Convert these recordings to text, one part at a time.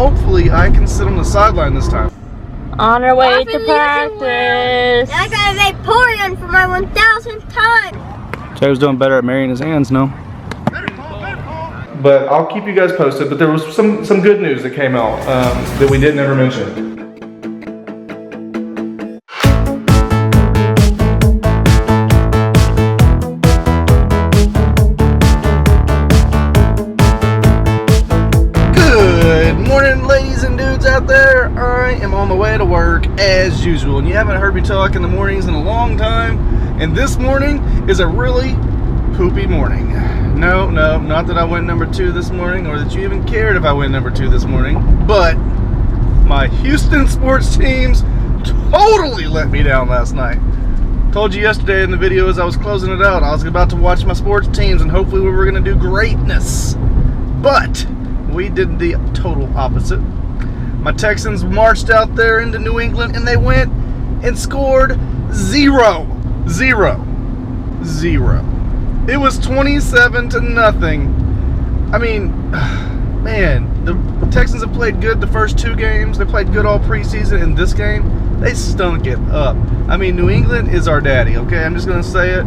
hopefully I can sit on the sideline this time. On our way to practice. I gotta make pouring for my 1,000th time. Joe's doing better at marrying his hands, no? But I'll keep you guys posted. But there was some good news that came out that we didn't ever mention. Good morning, ladies and dudes out there. I am on the way to work as usual, and you haven't heard me talk in the mornings in a long time. And this morning is a really poopy morning. No, not that I went number 2 this morning, or that you even cared if I went number 2 this morning, but my Houston sports teams totally let me down last night. Told you yesterday in the video as I was closing it out, I was about to watch my sports teams and hopefully we were going to do greatness. But we did the total opposite. My Texans marched out there into New England and they went and scored 0. It was 27-0. I mean, man, the Texans have played good the first 2 games. They played good all preseason. In this game, they stunk it up. I mean, New England is our daddy, okay? I'm just going to say it.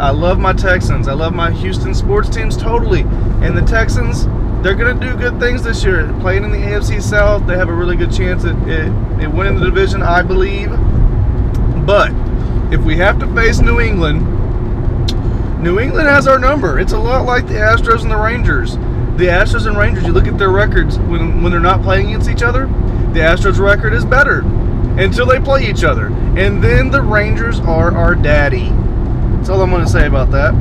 I love my Texans. I love my Houston sports teams totally. And the Texans, they're going to do good things this year. Playing in the AFC South, they have a really good chance at winning the division, I believe. But if we have to face New England has our number. It's a lot like the Astros and the Rangers. The Astros and Rangers, you look at their records when they're not playing against each other, the Astros record is better until they play each other. And then the Rangers are our daddy. That's all I'm going to say about that.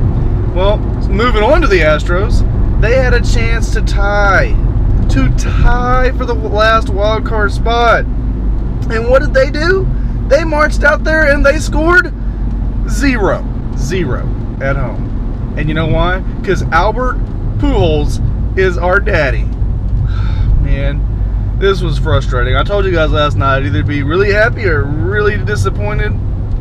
Well, moving on to the Astros, they had a chance to tie for the last wild card spot. And what did they do? They marched out there and they scored 0 at home. And you know why? Because Albert Pujols is our daddy. Man, this was frustrating. I told you guys last night I'd either be really happy or really disappointed.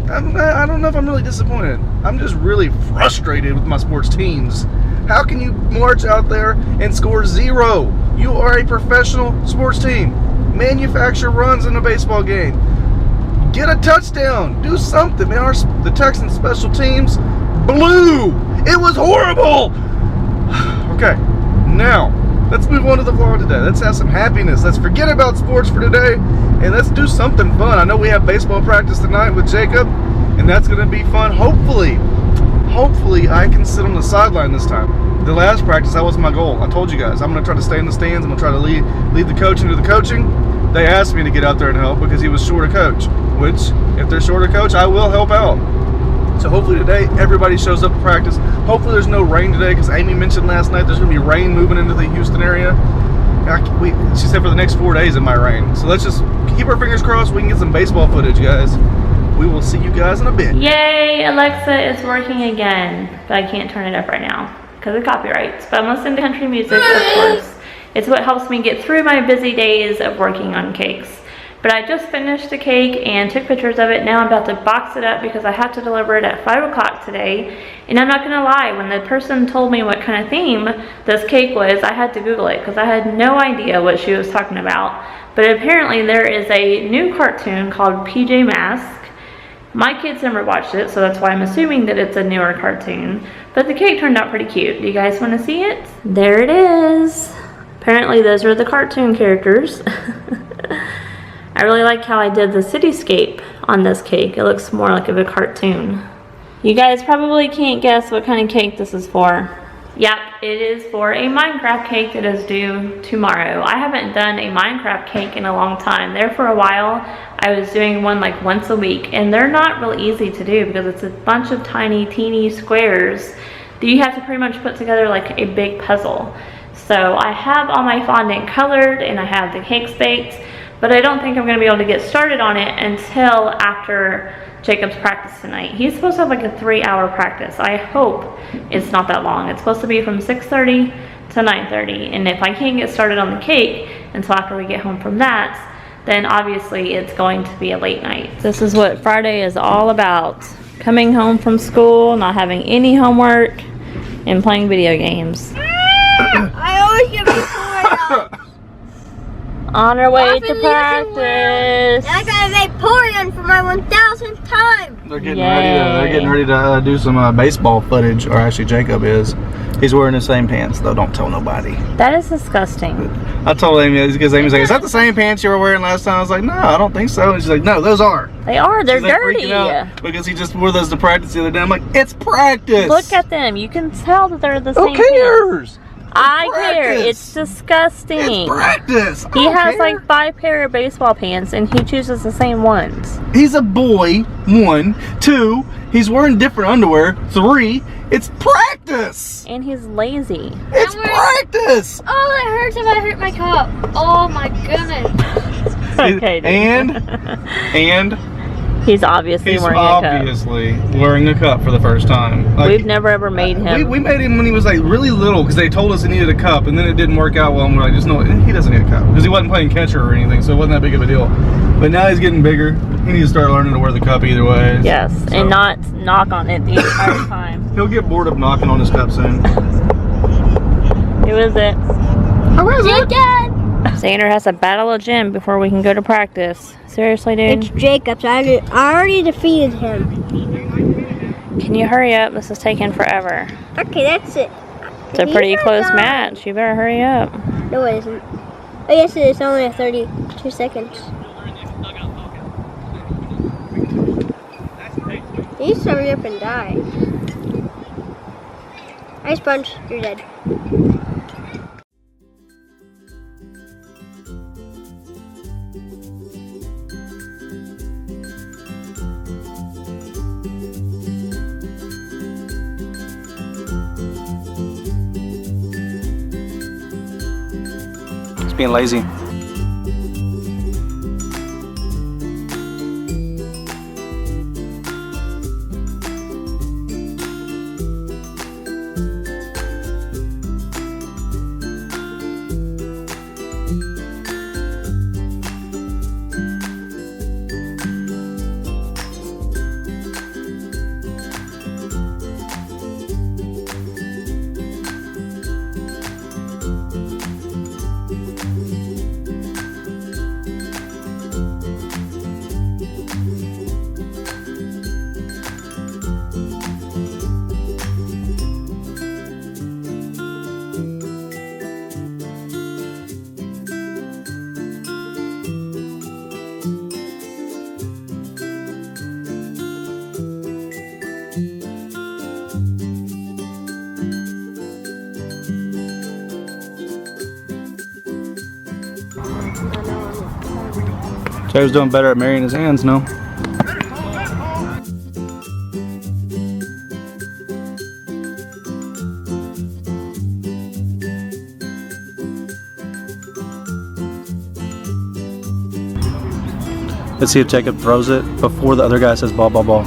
I don't know if I'm really disappointed. I'm just really frustrated with my sports teams. How can you march out there and score 0? You are a professional sports team. Manufacture runs in a baseball game. Get a touchdown. Do something, man. The Texans special teams blew. It was horrible. Okay, now let's move on to the vlog today. Let's have some happiness. Let's forget about sports for today and let's do something fun. I know we have baseball practice tonight with Jacob, and that's going to be fun. Hopefully I can sit on the sideline this time. The last practice, that was my goal. I told you guys I'm going to try to stay in the stands. I'm going to try to lead the coach into the coaching. They asked me to get out there and help because he was short a coach, which if they're short a coach, I will help out. So hopefully today everybody shows up to practice. Hopefully there's no rain today because Amy mentioned last night there's going to be rain moving into the Houston area. She said for the next 4 days it might rain. So let's just keep our fingers crossed we can get some baseball footage, guys. We will see you guys in a bit. Yay, Alexa is working again, but I can't turn it up right now because of copyrights. But I'm listening to country music, of course. It's what helps me get through my busy days of working on cakes. But I just finished the cake and took pictures of it. Now I'm about to box it up because I have to deliver it at 5 o'clock today. And I'm not gonna lie, when the person told me what kind of theme this cake was, I had to Google it because I had no idea what she was talking about. But apparently there is a new cartoon called PJ Masks. My kids never watched it, so that's why I'm assuming that it's a newer cartoon. But the cake turned out pretty cute. Do you guys wanna see it? There it is. Apparently those are the cartoon characters. I really like how I did the cityscape on this cake. It looks more like a cartoon. You guys probably can't guess what kind of cake this is for. Yep, it is for a Minecraft cake that is due tomorrow. I haven't done a Minecraft cake in a long time. There for a while, I was doing one like once a week, and they're not really easy to do because it's a bunch of tiny, teeny squares that you have to pretty much put together like a big puzzle. So I have all my fondant colored and I have the cakes baked, but I don't think I'm going to be able to get started on it until after Jacob's practice tonight. He's supposed to have like a 3-hour practice. I hope it's not that long. It's supposed to be from 6:30 to 9:30, and if I can't get started on the cake until after we get home from that, then obviously it's going to be a late night. This is what Friday is all about. Coming home from school, not having any homework, and playing video games. I always get before. On our way Off to in the practice. And I got a Vaporeon for my 1000th time. They're getting ready to do some baseball footage, or actually Jacob is. He's wearing the same pants though. Don't tell nobody. That is disgusting. I told Amy because Amy's like, "Is that the same pants you were wearing last time?" I was like, "No, I don't think so." And she's like, "No, those are." They are. They're She's like dirty. freaking out because he just wore those to practice the other day. I'm like, "It's practice." Look at them. You can tell that they're the Who same pants. cares? I care. practice. It's disgusting. It's practice. He has like 5 pair of baseball pants and he chooses the same ones. He's a boy. 1, 2. He's wearing different underwear. 3. It's practice. And he's lazy. It's practice. Oh, it hurts if I hurt my cup. Oh my goodness. Okay, dude. And he's obviously he's wearing obviously wearing a cup for the first time. a cup. We've never ever made him. We made him when he was like really little because they told us he needed a cup, and then it didn't work out well. And we're like, just know he doesn't need a cup because he wasn't playing catcher or anything, so it wasn't that big of a deal. But now he's getting bigger. He needs to start learning to wear the cup either way. Yes, So and not knock on it the entire time. he'll get bored of knocking on his cup soon. Who is it? How is it? Xander has to battle a gym before we can go to practice. Seriously, dude? It's Jacob's. I already defeated him. Can you hurry up? This is taking forever. Okay, that's it. It's a pretty close match. You better hurry up. No, it isn't. Oh, yes, it is. Only 32 seconds. You need to hurry up and die. Ice punch. You're dead. He's being lazy. Joe's doing better at marrying his hands, no? Let's see if Jacob throws it before the other guy says ball, ball, ball.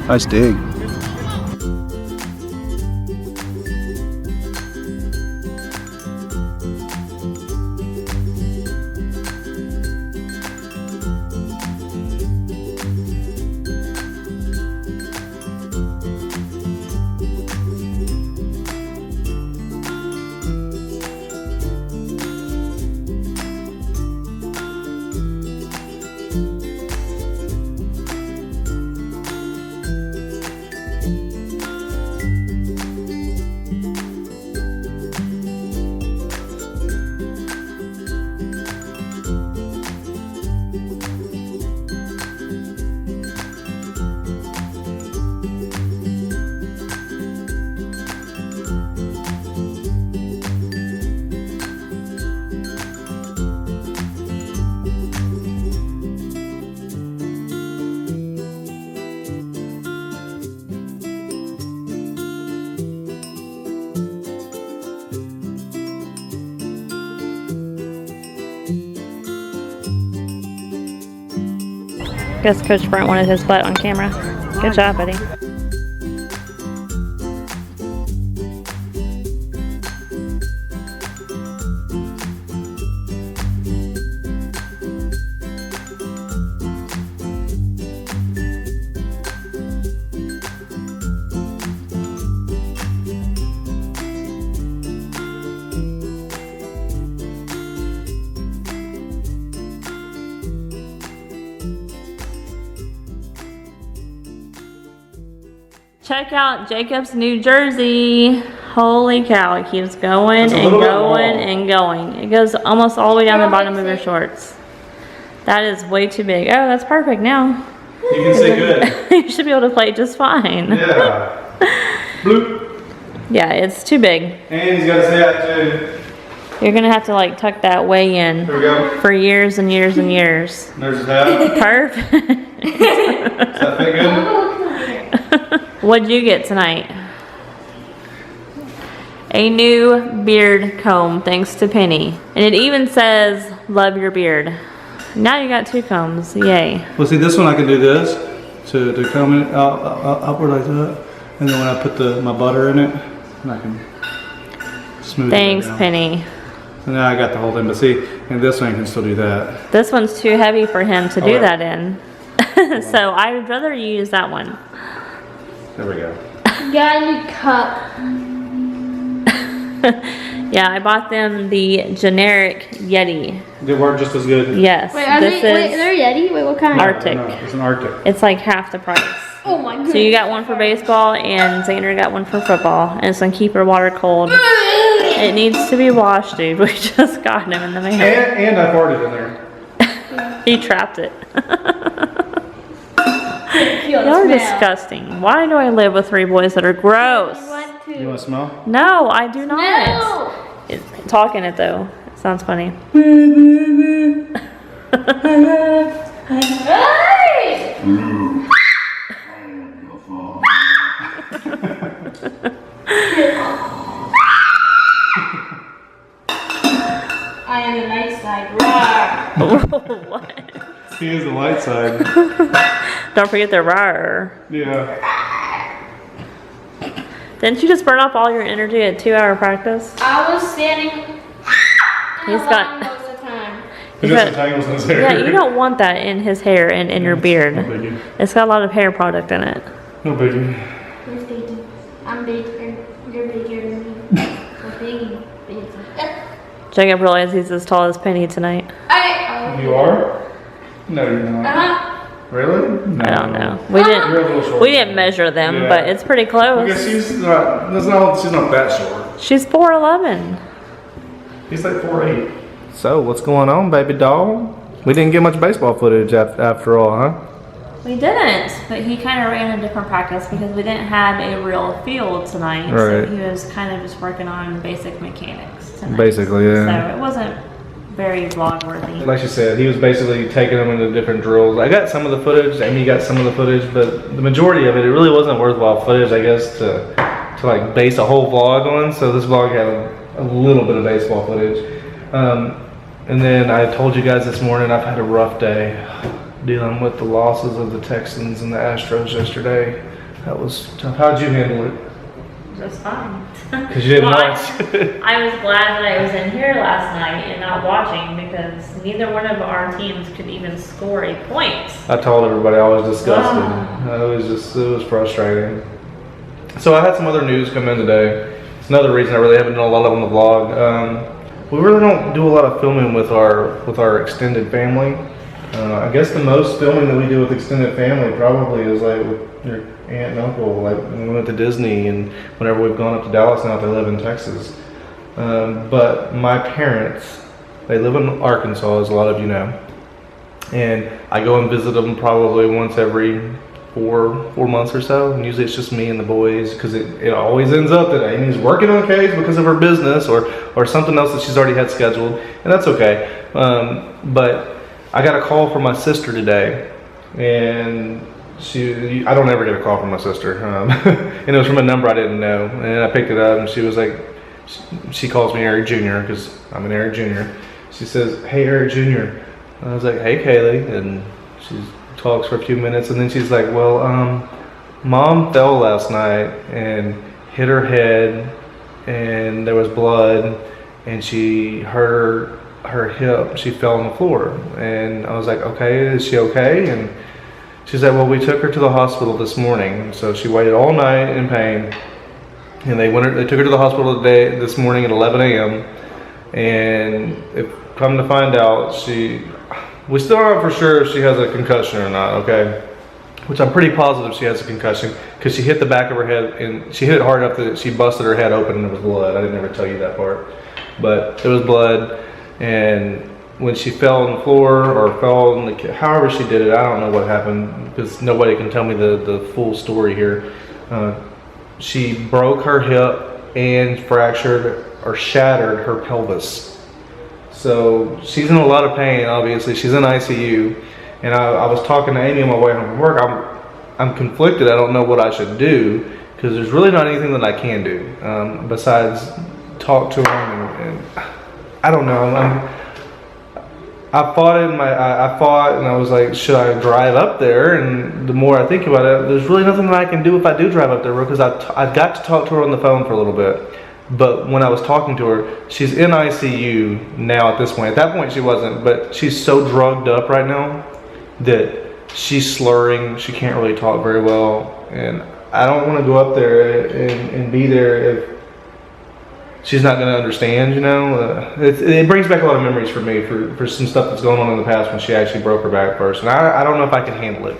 Nice dig. Guess Coach Brent wanted his butt on camera. Good job, buddy. Check out Jacob's new jersey. Holy cow, it keeps going It's a and little bit going long. and going. It goes almost all the way down the bottom of your shorts. That is way too big. Oh, that's perfect now. You can see good. You should be able to play just fine. Yeah. Bloop. Yeah, it's too big. And he's got his hat too. You're gonna have to like tuck that way in There we go. for years and years and years. There's his hat. Perfect. Does that fit good? What'd you get tonight? A new beard comb, thanks to Penny. And it even says, love your beard. Now you got 2 combs, yay. Well, see, this one I can do this to comb it upward like that. And then when I put my butter in it, I can smooth Thanks, it down. Penny. So now I got the whole thing, but see, and this one I can still do that. This one's too heavy for him to do Okay. that in. So I would rather you use that one. There we go. Got a new cup. Yeah, I bought them the generic Yeti. Did work just as good. Yes, Wait, are this they? Wait, is, they're Yeti. Wait, what kind? Arctic. No, it's an Arctic. it's like half the price. Oh my goodness. So you got one for baseball and Xander got one for football. And it's gonna keep your water cold. It needs to be washed, dude. We just got him in the mail. And I farted in there. He trapped it. Feel the Y'all are smell. disgusting. Why do I live with 3 boys that are gross? You want You to? want to smell? No, I do not. No. Talking it though. It sounds funny. Hey! I am the night side. Roar. What? He is the light side. Don't forget the rar. Yeah. Didn't you just burn off all your energy at 2-hour practice? I was standing. He's got- most of the time. He He's got got- some tangles in his hair. Yeah, you don't want that in his hair and in your No beard. biggie. It's got a lot of hair product in it. No biggie. Who's big? I'm bigger. You're bigger than me. I'm big. Jacob realized he's as tall as Penny tonight. You are? No, you're not. Really? No. I don't know. We You're a little didn't. short. We didn't measure them, Yeah. but it's pretty Because close. she's not that short. She's 4'11". He's like 4'8". So, what's going on, baby doll? We didn't get much baseball footage after all, huh? We didn't, but he kind of ran a different practice because we didn't have a real field tonight. Right. So he was kind of just working on basic mechanics tonight. Basically, yeah. So it wasn't very vlog worthy. Like she said, he was basically taking them into different drills. I got some of the footage, Amy got some of the footage, but the majority of it really wasn't worthwhile footage, I guess, to like base a whole vlog on. So this vlog had a little bit of baseball footage. And then I told you guys this morning I've had a rough day dealing with the losses of the Texans and the Astros yesterday. That was tough. How'd you handle it? Just fine. Because you didn't Well, watch. I was glad that I was in here last night and not watching because neither one of our teams could even score a point. I told everybody I was disgusted. Wow. It was frustrating. So I had some other news come in today. It's another reason I really haven't done a lot on the vlog. We really don't do a lot of filming with our extended family. I guess the most filming that we do with extended family probably is like with your aunt and uncle, like when we went to Disney and whenever we've gone up to Dallas now, they live in Texas. But my parents, they live in Arkansas, as a lot of you know. And I go and visit them probably once every 4 months or so, and usually it's just me and the boys because it always ends up that Amy's working on case because of her business or something else that she's already had scheduled, and that's okay. But I got a call from my sister today, and I don't ever get a call from my sister, and it was from a number I didn't know, and I picked it up, and she was like, she calls me Eric Jr. because I'm an Eric Jr. She says, "Hey, Eric Jr." And I was like, "Hey, Kaylee," and she talks for a few minutes, and then she's like, "Well, Mom fell last night and hit her head, and there was blood, and she hurt her hip. She fell on the floor." And I was like, "Okay, is she okay?" And she's like, "Well, we took her to the hospital this morning." So she waited all night in pain, and they took her to the hospital this morning at 11 a.m. And come to find out, we still aren't for sure if she has a concussion or not. Okay, which I'm pretty positive she has a concussion because she hit the back of her head and she hit it hard enough that she busted her head open and there was blood. I didn't ever tell you that part, but there was blood. And when she fell on the floor or fell on the, however she did it, I don't know what happened because nobody can tell me the full story here. She broke her hip and fractured or shattered her pelvis. So she's in a lot of pain, obviously. She's in ICU. And I was talking to Amy on my way home from work. I'm conflicted. I don't know what I should do because there's really not anything that I can do besides talk to her. And I don't know. I fought and I was like, should I drive up there? And the more I think about it, there's really nothing that I can do if I do drive up there because I got to talk to her on the phone for a little bit. But when I was talking to her, she's in ICU now at this point. At that point she wasn't, but she's so drugged up right now that she's slurring. She can't really talk very well. And I don't want to go up there and be there if she's not going to understand, you know. It brings back a lot of memories for me for some stuff that's going on in the past when she actually broke her back first. And I don't know if I can handle it.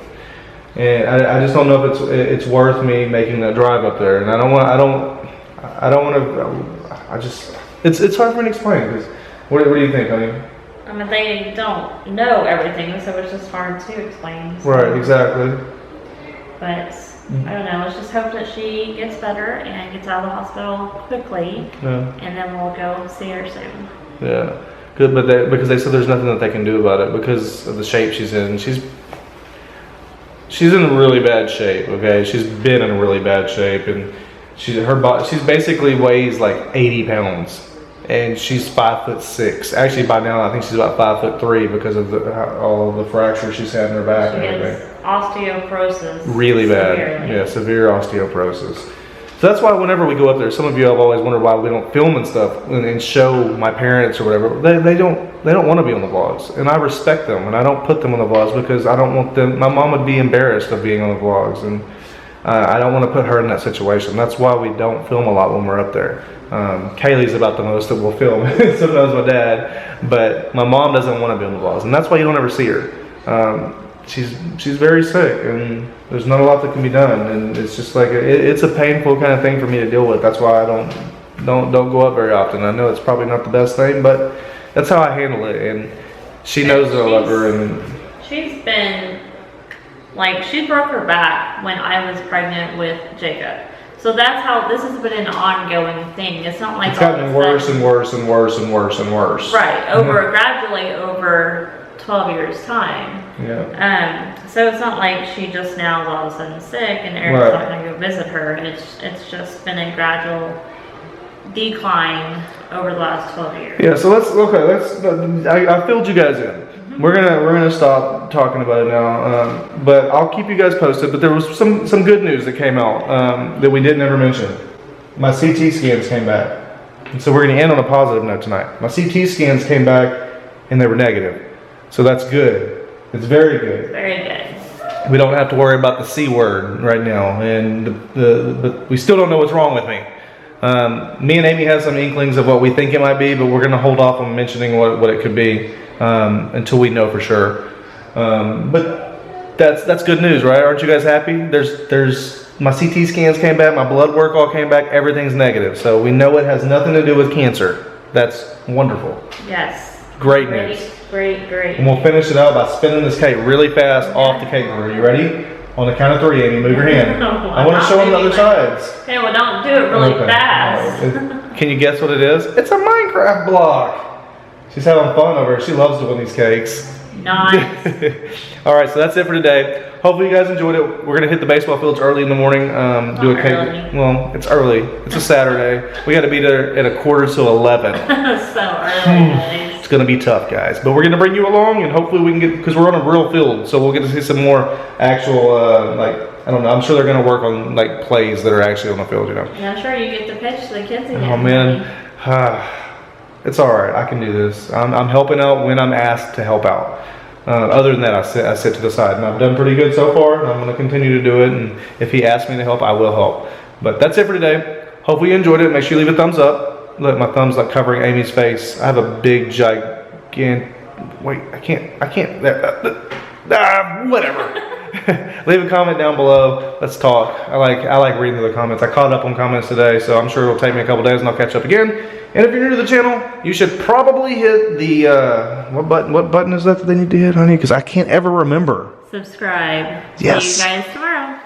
And I just don't know if it's worth me making that drive up there. And I don't want to, it's hard for me to explain. Cause what do you think, honey? I mean, they don't know everything, so it's just hard to explain. So. Right, exactly. But I don't know, let's just hope that she gets better and gets out of the hospital quickly. Yeah. And then we'll go see her soon. Yeah, good, but because they said there's nothing that they can do about it because of the shape she's in. She's in really bad shape, okay? She's been in really bad shape, and she's basically weighs like 80 pounds. And she's 5'6". Actually, by now I think she's about 5'3" because of all the fractures she's had in her back and everything. Osteoporosis. Really bad. Severely. Yeah, severe osteoporosis. So that's why whenever we go up there, some of you have always wondered why we don't film and stuff and show my parents or whatever. They don't want to be on the vlogs, and I respect them, and I don't put them on the vlogs because I don't want them. My mom would be embarrassed of being on the vlogs, and I don't want to put her in that situation. That's why we don't film a lot when we're up there. Kaylee's about the most that we'll film. Sometimes my dad, but my mom doesn't want to be on the vlogs, and that's why you don't ever see her. She's very sick, and there's not a lot that can be done, and it's just like it's a painful kind of thing for me to deal with. That's why I don't go up very often. I know it's probably not the best thing, but that's how I handle it, and she knows that I love her. And she's been like, she broke her back when I was pregnant with Jacob. So that's how this has been an ongoing thing. It's not like it's gotten worse and worse and worse and worse and worse. Right, gradually over 12 years time. Yeah. So it's not like she just now is all of a sudden sick and Eric's not going to go visit her. It's just been a gradual decline over the last 12 years. Yeah. So I filled you guys in. We're gonna stop talking about it now, but I'll keep you guys posted. But there was some good news that came out that we didn't ever mention. My CT scans came back, and so we're gonna end on a positive note tonight. My CT scans came back, and they were negative, so that's good. It's very good. Very good. We don't have to worry about the C word right now, and but we still don't know what's wrong with me. Me and Amy have some inklings of what we think it might be, but we're gonna hold off on mentioning what it could be. Until we know for sure, but that's good news, right? Aren't you guys happy? There's my CT scans came back, my blood work all came back, everything's negative, so we know it has nothing to do with cancer. That's wonderful. Yes. Great news. Great. And we'll finish it out by spinning this cake really fast off the cake board. Are you ready? On the count of 3, Amy, move your hand. I want to show them the other sides. Okay, well, don't do it really fast. Right. Can you guess what it is? It's a Minecraft block. She's having fun over here. She loves doing these cakes. Nice. All right, so that's it for today. Hopefully you guys enjoyed it. We're going to hit the baseball fields early in the morning. Do a cake. Early. Well, it's early. It's a Saturday. We got to be there at 11:15. So early. It's going to be tough, guys. But we're going to bring you along, and hopefully we can get, because we're on a real field, so we'll get to see some more actual, I don't know. I'm sure they're going to work on like plays that are actually on the field, you know. Yeah, I'm sure you get to pitch to the kids again. Oh, man. It's all right. I can do this. I'm helping out when I'm asked to help out. Other than that, I sit to the side, and I've done pretty good so far, and I'm going to continue to do it, and if he asks me to help, I will help. But that's it for today. Hopefully you enjoyed it. Make sure you leave a thumbs up. Look, my thumb's like covering Amy's face. I have a big, gigantic... Wait, I can't... Whatever. Leave a comment down below. Let's talk. I like reading the comments. I caught up on comments today, so I'm sure it'll take me a couple days and I'll catch up again. And if you're new to the channel, you should probably hit the what button is that they need to hit, honey? Because I can't ever remember. Subscribe. Yes. See you guys tomorrow.